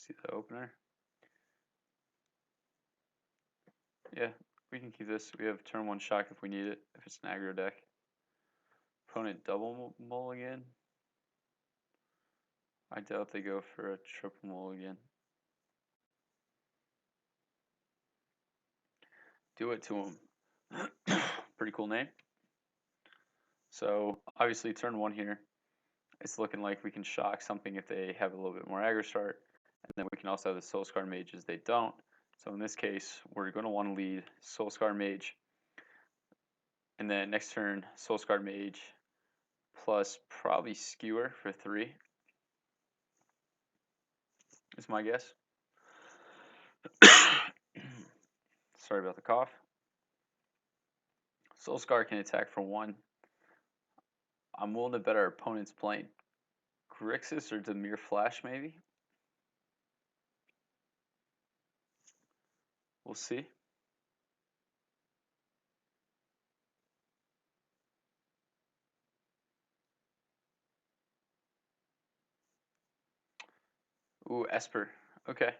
See the opener? Yeah, we can keep this. We have turn 1 shock if we need it, if it's an aggro deck. Opponent double mulligan. I doubt they go for a triple mulligan. Do it to them. Pretty cool name. So obviously turn 1 here, it's looking like we can shock something if they have a little bit more aggro start, and then we can also have the Soul Scar Mages they don't. So in this case, we're going to want to lead Soul Scar Mage, and then next turn Soul Scar Mage plus probably Skewer for 3 is my guess. Sorry about the cough. Soul Scar can attack for 1. I'm willing to bet our opponent's playing Grixis or Dimir Flash maybe. We'll see. Ooh, Esper. Okay,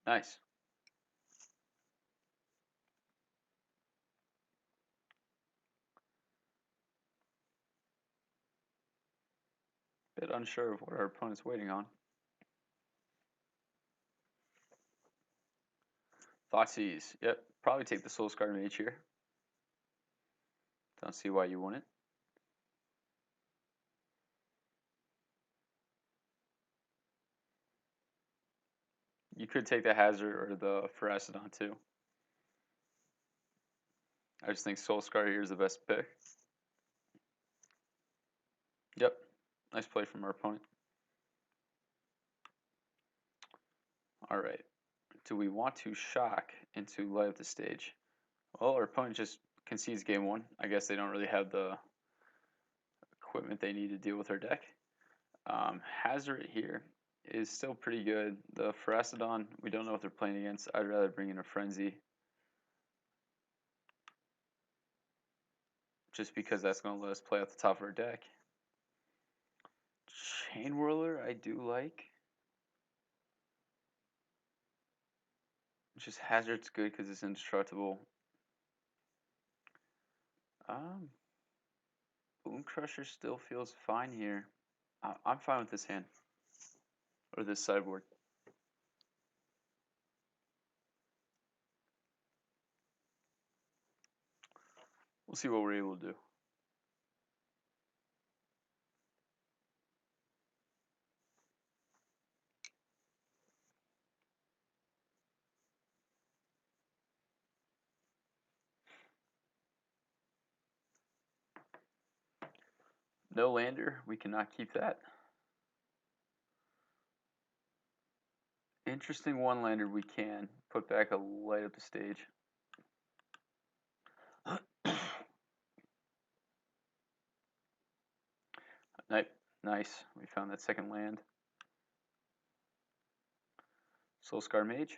nice. Bit unsure of what our opponent's waiting on. Thoughtseize. Yep, probably take the Soul Scar Mage here. Don't see why you wouldn't. You could take the Hazard or the Pharasodon too. I just think Soul Scar here is the best pick. Yep, nice play from our opponent. All right, do we want to shock into light up the stage? Well, our opponent just concedes game 1. I guess they don't really have the equipment they need to deal with our deck. Hazard here is still pretty good. The Pharasodon, we don't know what they're playing against. I'd rather bring in a Frenzy, just because that's going to let us play at the top of our deck. Chain Whirler I do like. Just Hazard's good because it's indestructible. Bone Crusher still feels fine here. I'm fine with this hand. Or this sideboard. We'll see what we're able to do. No lander, we cannot keep that. Interesting 1 lander we can put back a light up the stage. Nice, we found that second land. Soul Scar Mage.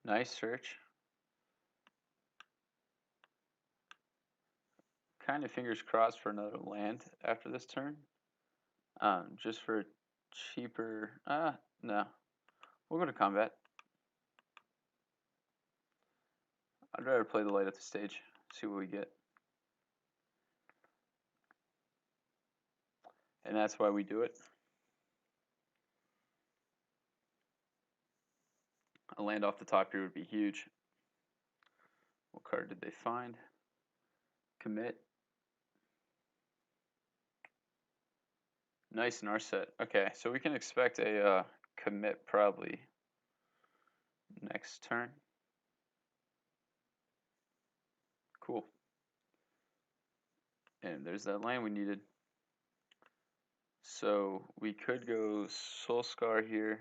Nice search. Kind of fingers crossed for another land after this turn. Just for cheaper. No. We'll go to combat. I'd rather play the light up the stage, see what we get. And that's why we do it. A land off the top here would be huge. What card did they find? Commit. Nice Narset. Okay, so we can expect a commit probably next turn. Cool. And there's that land we needed. So we could go Soul Scar here.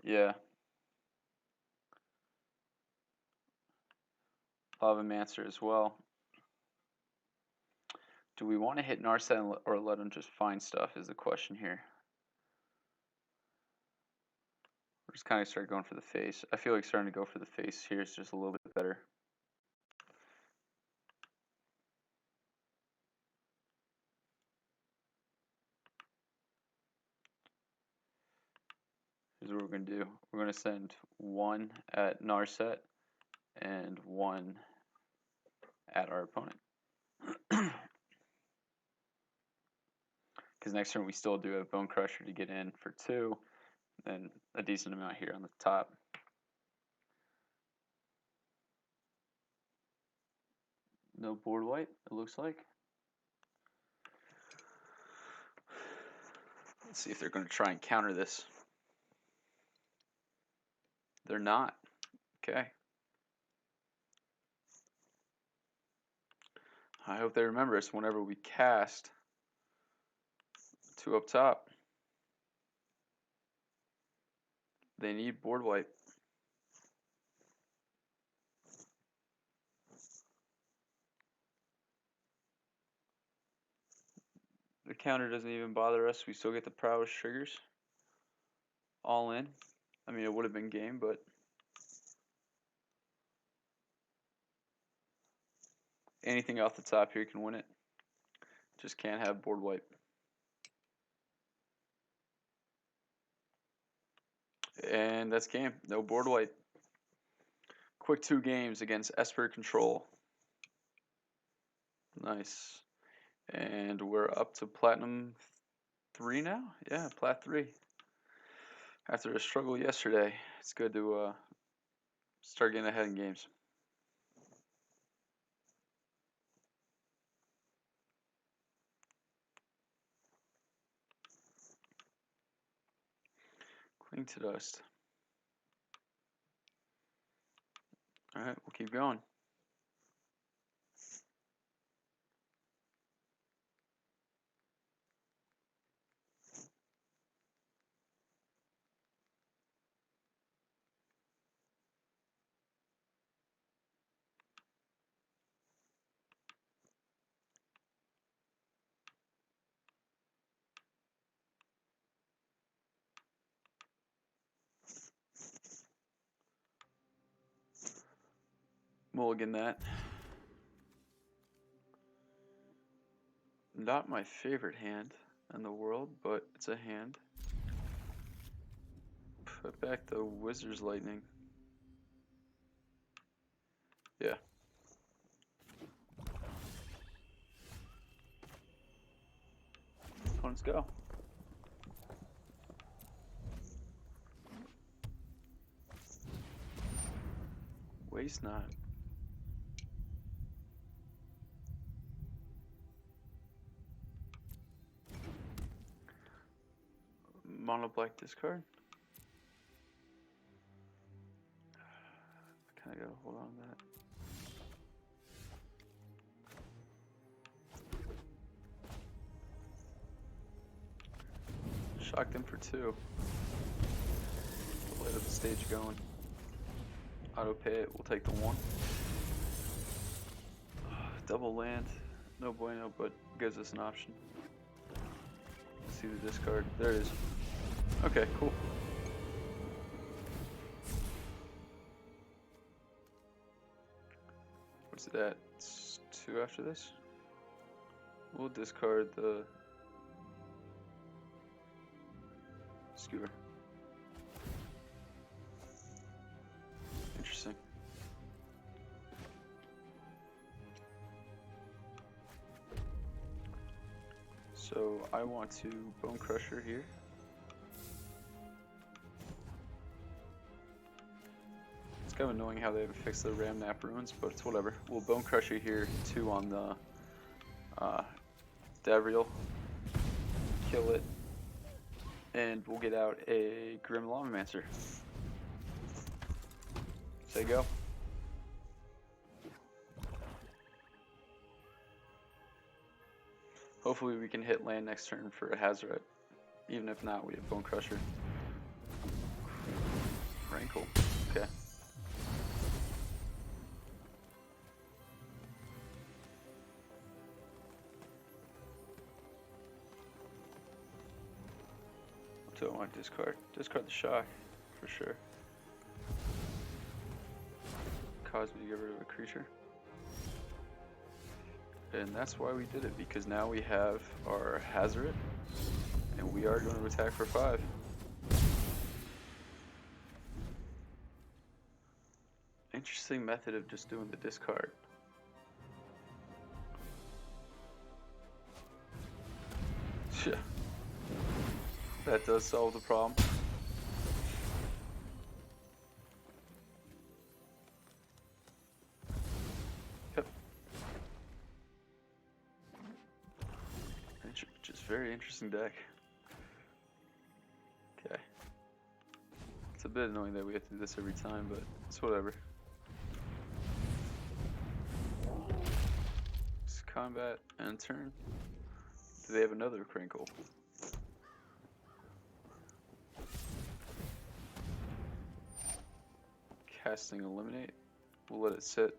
Yeah. Lavamancer as well. Do we want to hit Narset or let him just find stuff is the question here. We're just kind of started going for the face. I feel like starting to go for the face here is just a little bit better. Here's what we're going to do. We're going to send 1 at Narset and 1 at our opponent. Because next turn we still do have Bone Crusher to get in for 2, then a decent amount here on the top. No board wipe, it looks like. Let's see if they're going to try and counter this. They're not. Okay. I hope they remember us whenever we cast 2 up top. They need board wipe. The counter doesn't even bother us. We still get the prowess triggers. All in. I mean, it would have been game, but anything off the top here can win it. Just can't have board wipe. And that's game. No board wipe. Quick 2 games against Esper Control. Nice. And we're up to Platinum 3 now? Yeah, Plat 3. After a struggle yesterday, it's good to start getting ahead in games. Cling to dust. Alright, we'll keep going. Mulligan that. Not my favorite hand in the world, but it's a hand. Put back the Wizard's Lightning. Yeah. Opponents go. Waste not. Mono black discard. I kinda gotta hold on to that. Shock them for 2. Light up the stage going. Auto pay it, we'll take the 1. Double land. No bueno, but gives us an option. Let's see the discard. There it is. Okay, cool. What's it at? It's 2 after this. We'll discard the skewer. Interesting. So I want to Bone Crusher here. It's kind of annoying how they haven't fixed the Ramnap ruins, but it's whatever. We'll Bone Crusher here, 2 on the Davriel. Kill it. And we'll get out a Grim Lawmancer. Say go. Hopefully we can hit land next turn for a Hazoret. Even if not, we have Bone Crusher. Rankle. Okay. What do I want to discard? Discard the shock. for sure. Caused me to get rid of a creature. And that's why we did it, because now we have our Hazoret, and we are going to attack for 5. Interesting method of just doing the discard. Yeah. That does solve the problem. Yep. Just very interesting deck. Okay. It's a bit annoying that we have to do this every time, but it's whatever. It's combat and turn. Do they have another crinkle? Casting eliminate. We'll let it sit.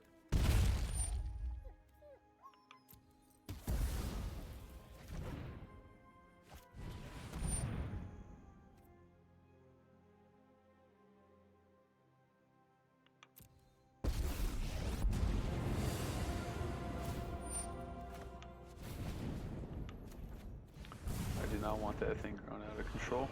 I do not want that thing growing out of control.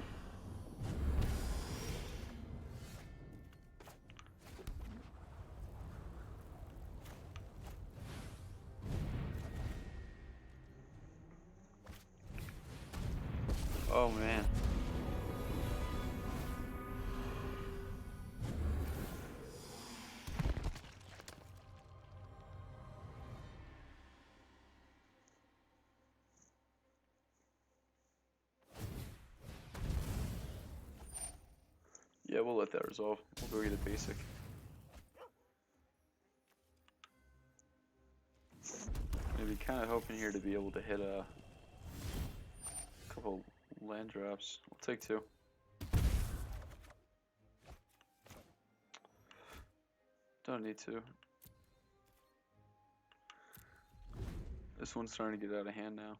Oh man. Yeah, we'll let that resolve. We'll go get a basic. Maybe kind of hoping here to be able to hit a couple land drops. We'll take 2. Don't need to. This one's starting to get out of hand now.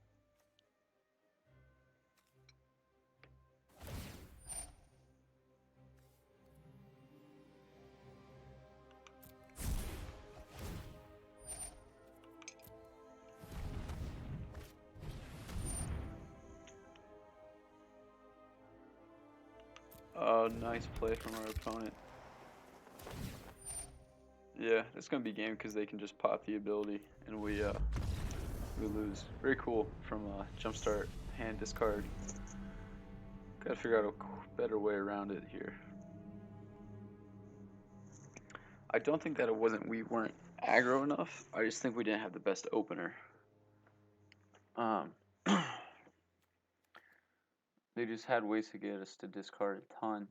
Oh, nice play from our opponent. Yeah, it's gonna be game because they can just pop the ability and we lose. Very cool from jumpstart hand discard. Gotta figure out a better way around it here. I don't think that we weren't aggro enough. I just think we didn't have the best opener. They just had ways to get us to discard a ton.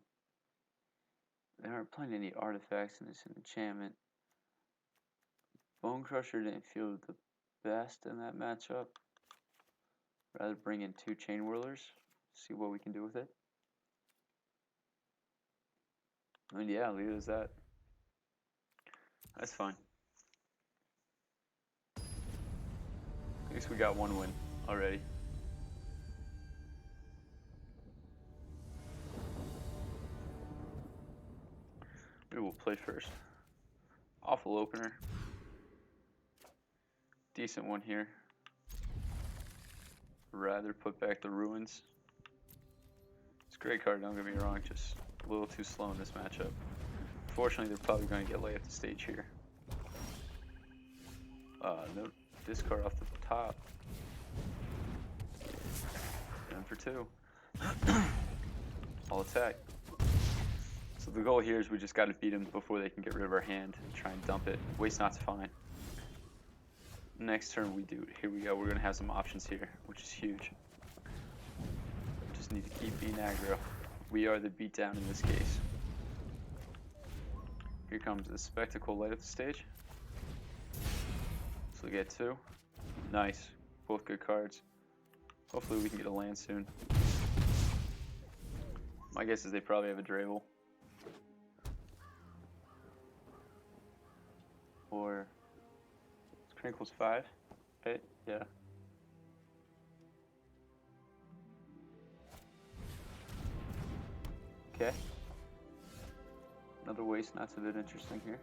They aren't playing any artifacts in this enchantment. Bone Crusher didn't feel the best in that matchup. Rather bring in 2 Chain Whirlers, see what we can do with it. And yeah, leave it as that. That's fine. At least we got 1 win already. We will play first. Awful opener. Decent one here. Rather put back the Ruins. It's a great card, don't get me wrong, just a little too slow in this matchup. Unfortunately, they're probably going to get late at the stage here. No discard off the top. 10 for 2. I'll attack. So the goal here is we just got to beat them before they can get rid of our hand and try and dump it. Waste not's fine. Next turn we do. Here we go. We're going to have some options here, which is huge. Just need to keep being aggro. We are the beatdown in this case. Here comes the Spectacle late at the stage. So we get 2. Nice. Both good cards. Hopefully we can get a land soon. My guess is they probably have a Dravel. Or Crinkle's 5, right? Yeah. Okay. Another waste knot's a bit interesting here.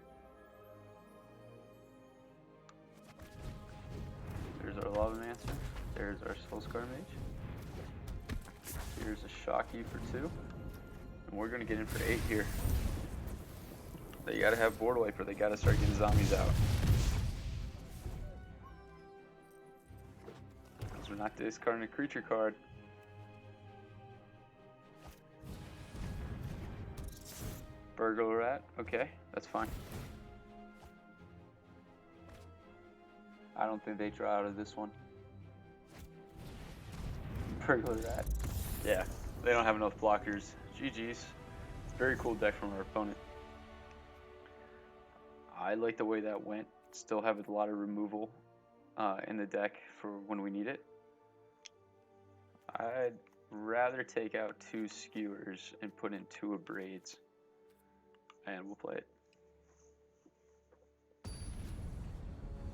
There's our Lavamancer. There's our Soulscar Mage. Here's a Shocky for 2. And we're gonna get in for 8 here. They gotta have board wiper. They gotta start getting zombies out. Because we're not discarding a creature card. Burglar Rat. Okay, that's fine. I don't think they draw out of this one. Burglar Rat. Yeah, they don't have enough blockers. GG's. Very cool deck from our opponent. I like the way that went. Still have a lot of removal in the deck for when we need it. I'd rather take out 2 skewers and put in 2 abrades. And we'll play it.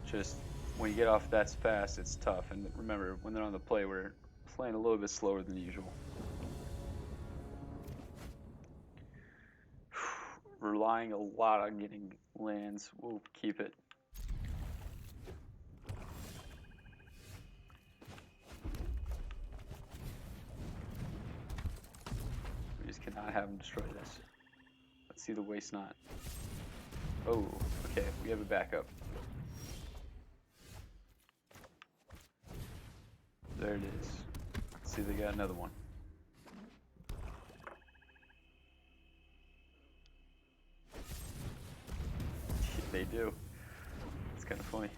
Just when you get off that fast, it's tough. And remember, when they're on the play, we're playing a little bit slower than usual. Relying a lot on getting lands. We'll keep it. We just cannot have them destroy this. Let's see the waste knot. Oh, okay, we have a backup. There it is. Let's see, they got another one. They do. It's kind of funny.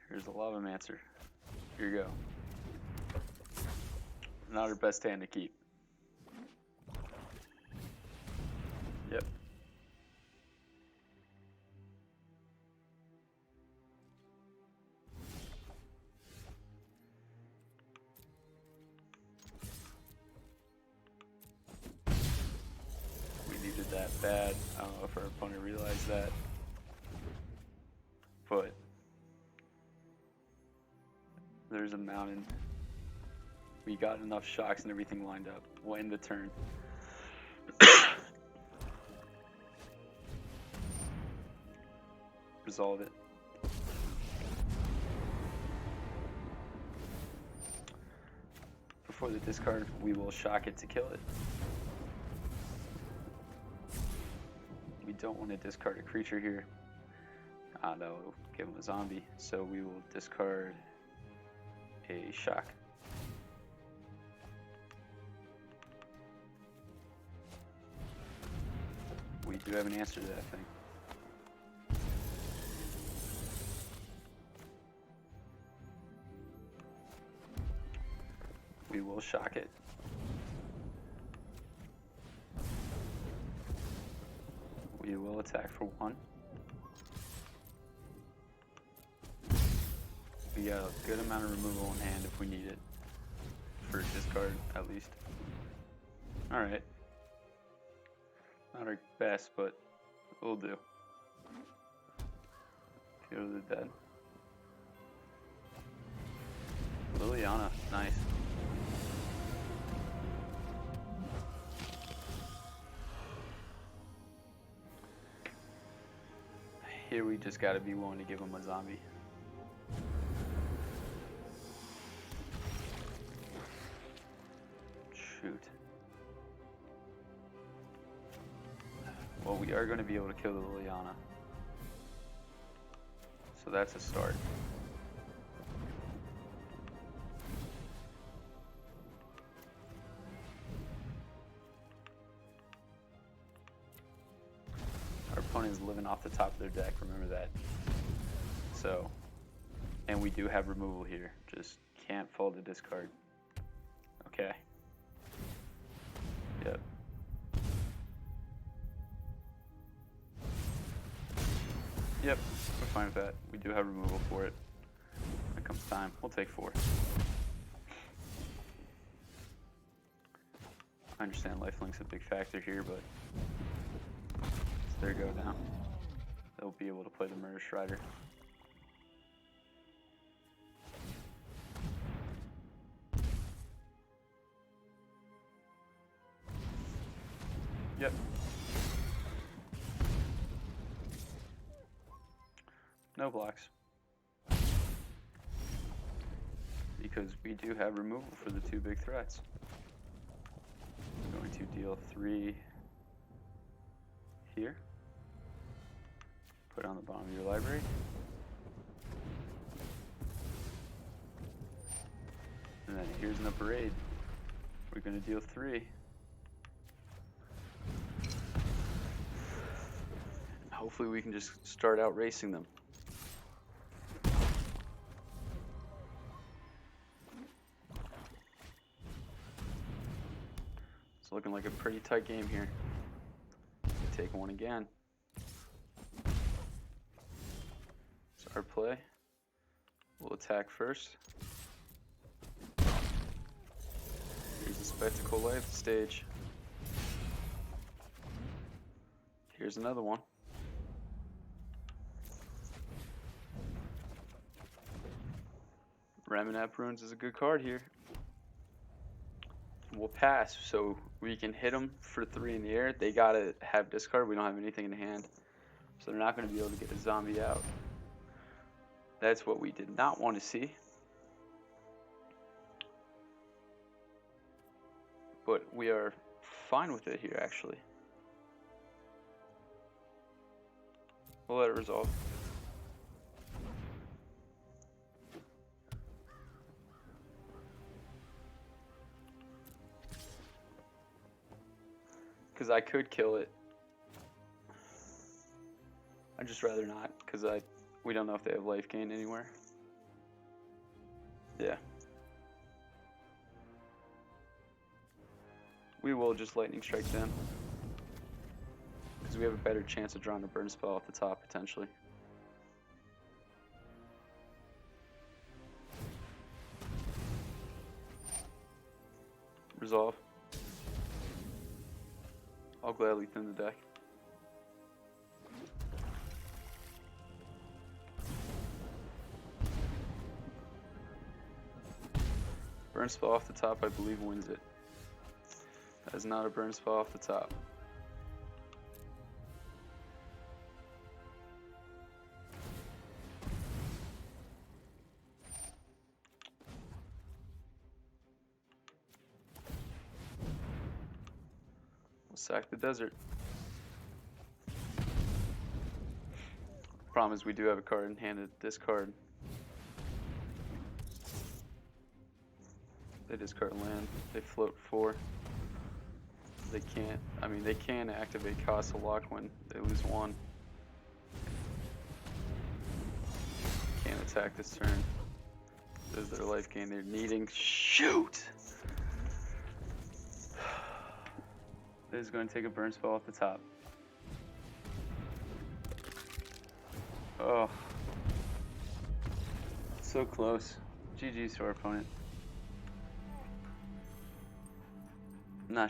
Here's the Lavamancer. Here you go. Not our best hand to keep. Yep. We needed that bad. I don't know if our opponent realized that. But there's a mountain. We got enough shocks and everything lined up. We'll end the turn. Resolve it. Before the discard, we will shock it to kill it. We don't want to discard a creature here. Ah, no, it'll give him a zombie. So we will discard a shock. We do have an answer to that thing. We will shock it. We will attack for 1. We got a good amount of removal in hand if we need it. For discard, at least. Alright. Not our best, but we'll do. Go to the dead. Liliana, nice. Here we just gotta be willing to give him a zombie. Shoot. Well, we are going to be able to kill the Liliana. So that's a start. Our opponent is living off the top of their deck, remember that. So, and we do have removal here. Just can't fold the discard. Okay. Yep. Yep, we're fine with that. We do have removal for it. When it comes time, we'll take 4. I understand lifelink's a big factor here, but it's their go now. They'll be able to play the Murder Strider. Yep. No blocks. Because we do have removal for the 2 big threats. I'm going to deal 3 here. Put it on the bottom of your library. And then here's an upper raid. We're going to deal 3. Hopefully we can just start out racing them. It's looking like a pretty tight game here. Take one again. It's our play. We'll attack first. Here's a spectacle life stage. Here's another one. Reminap Ruins is a good card here. We'll pass, so we can hit them for 3 in the air. They gotta have discard. We don't have anything in hand, so they're not going to be able to get a zombie out. That's what we did not want to see. But we are fine with it here, actually. We'll let it resolve. Because I could kill it. I'd just rather not, because we don't know if they have life gain anywhere. Yeah. We will just lightning strike them. Because we have a better chance of drawing a burn spell off the top, potentially. Resolve. I'll gladly thin the deck. Burn spell off the top, I believe, wins it. That is not a burn spell off the top. We'll sack the desert. Problem is we do have a card in hand to discard. They discard land. They float 4. They can't. I mean, they can activate Castle Lock when they lose 1. Can't attack this turn. This is their life gain they're needing. Shoot! This is going to take a burn spell off the top. Oh. So close. GG's to our opponent. Not sure.